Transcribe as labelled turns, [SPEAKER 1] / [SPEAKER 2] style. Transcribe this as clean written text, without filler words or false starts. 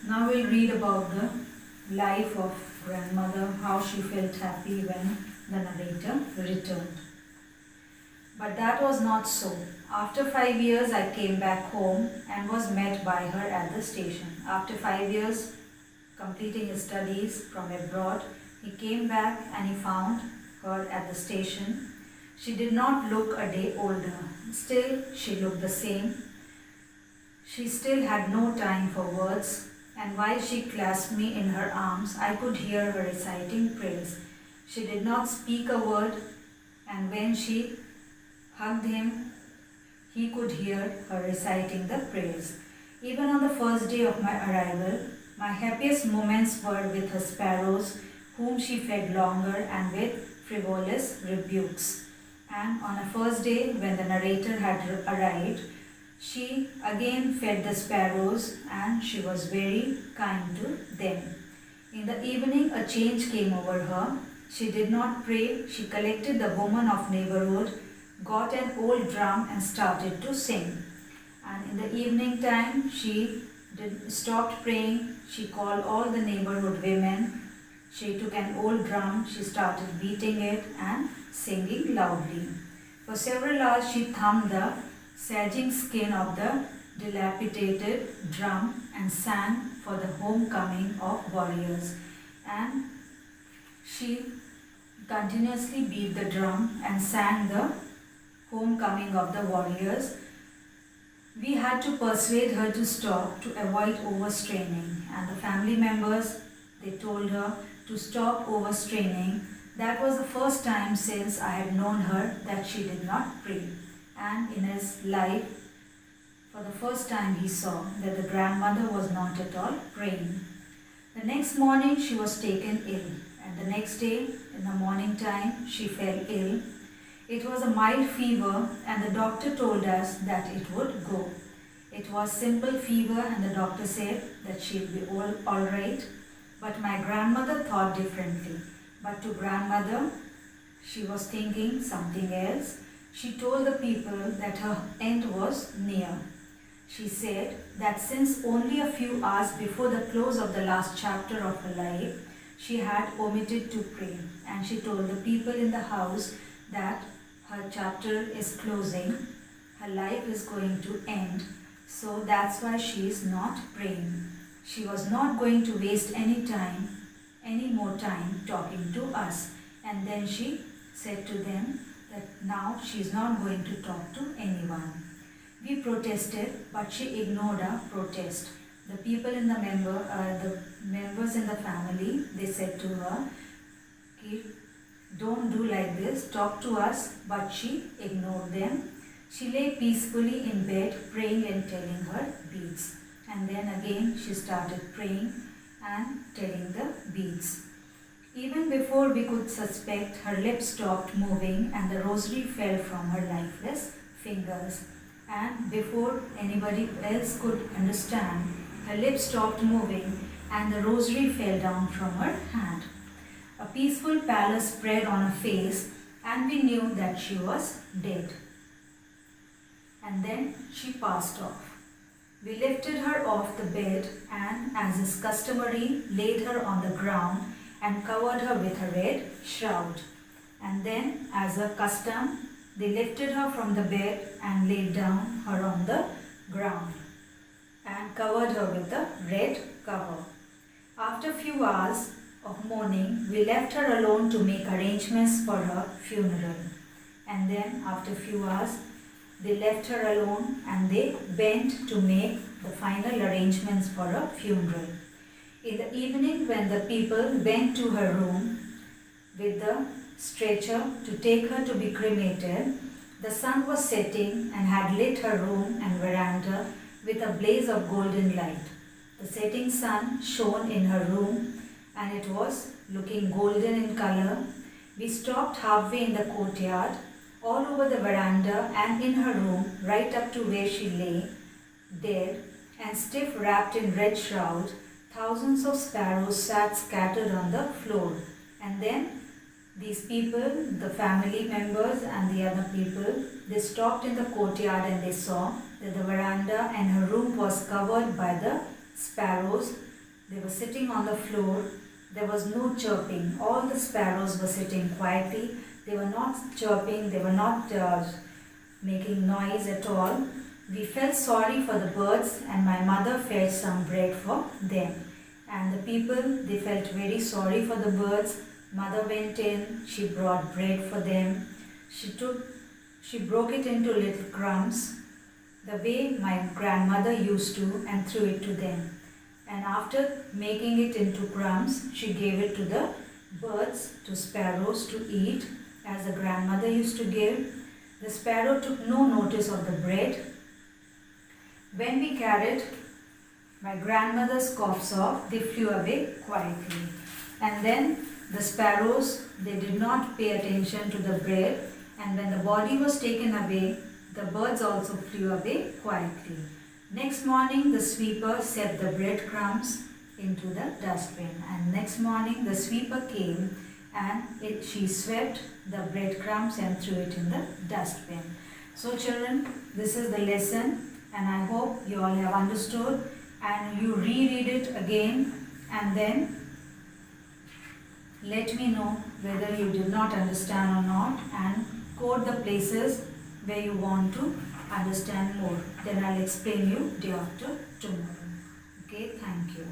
[SPEAKER 1] Now we'll read about the life of grandmother, how she felt happy when the narrator returned. But that was not so. After 5 years, I came back home and was met by her at the station. After 5 years, completing his studies from abroad, he came back and he found her at the station. She did not look a day older. Still, she looked the same. She still had no time for words, and while she clasped me in her arms, I could hear her reciting prayers. She did not speak a word, and when she hugged him, he could hear her reciting the prayers. Even on the first day of my arrival, my happiest moments were with her sparrows, whom she fed longer and with frivolous rebukes. And on a first day, when the narrator had arrived, she again fed the sparrows and she was very kind to them. In the evening, a change came over her. She did not pray. She collected the women of neighborhood, got an old drum and started to sing. And in the evening time, she stopped praying. She called all the neighborhood women. She took an old drum, she started beating it and singing loudly. For several hours, she thumbed the sagging skin of the dilapidated drum and sang for the homecoming of warriors. And she continuously beat the drum and sang the homecoming of the warriors. We had to persuade her to stop to avoid overstraining, and the family members, they told her to stop overstraining. That was the first time since I had known her that she did not pray. And in his life, for the first time he saw that the grandmother was not at all praying. The next morning she was taken ill, and the next day in the morning time she fell ill. It was a mild fever, and the doctor told us that it would go. It was simple fever, and the doctor said that she'll be all right. But my grandmother thought differently. But to grandmother, she was thinking something else. She told the people that her end was near. She said that since only a few hours before the close of the last chapter of her life, she had omitted to pray. And she told the people in the house that her chapter is closing, her life is going to end. So that's why she is not praying. She was not going to waste any more time talking to us. And then she said to them that now she is not going to talk to anyone. We protested, but she ignored our protest. The people in the members in the family, they said to her, don't do like this, talk to us, but she ignored them. She lay peacefully in bed, praying and telling her beads. And then again she started praying and telling the beads. Even before we could suspect, her lips stopped moving and the rosary fell from her lifeless fingers. And before anybody else could understand, her lips stopped moving and the rosary fell down from her hand. A peaceful pallor spread on her face and we knew that she was dead. And then she passed off. We lifted her off the bed and, as is customary, laid her on the ground and covered her with a red shroud. And then, as a custom, they lifted her from the bed and laid down her on the ground and covered her with a red cover. After a few hours of mourning, we left her alone to make arrangements for her funeral. And then, after a few hours, they left her alone and they went to make the final arrangements for her funeral. In the evening, when the people went to her room with the stretcher to take her to be cremated, the sun was setting and had lit her room and veranda with a blaze of golden light. The setting sun shone in her room and it was looking golden in color. We stopped halfway in the courtyard, all over the veranda and in her room, right up to where she lay, dead and stiff wrapped in red shroud. Thousands of sparrows sat scattered on the floor. And then these people, the family members and the other people, they stopped in the courtyard and they saw that the veranda and her room was covered by the sparrows They were sitting on the floor. There was no chirping. All the sparrows were sitting quietly. They were not chirping. They were not making noise at all. We felt sorry for the birds, and my mother fetched some bread for them. And the people, they felt very sorry for the birds. Mother went in, she brought bread for them. She broke it into little crumbs, the way my grandmother used to, and threw it to them. And after making it into crumbs, she gave it to the birds, to sparrows to eat, as the grandmother used to give. The sparrow took no notice of the bread. When we carried my grandmother's coughs off, they flew away quietly. And then the sparrows, they did not pay attention to the bread, and when the body was taken away, the birds also flew away quietly. Next morning, the sweeper set the breadcrumbs into the dustbin, and next morning the sweeper came and she swept the breadcrumbs and threw it in the dustbin. So children, this is the lesson, and I hope you all have understood, and you reread it again and then let me know whether you did not understand or not, and quote the places where you want to understand more. Then I'll explain you day after tomorrow. Okay, thank you.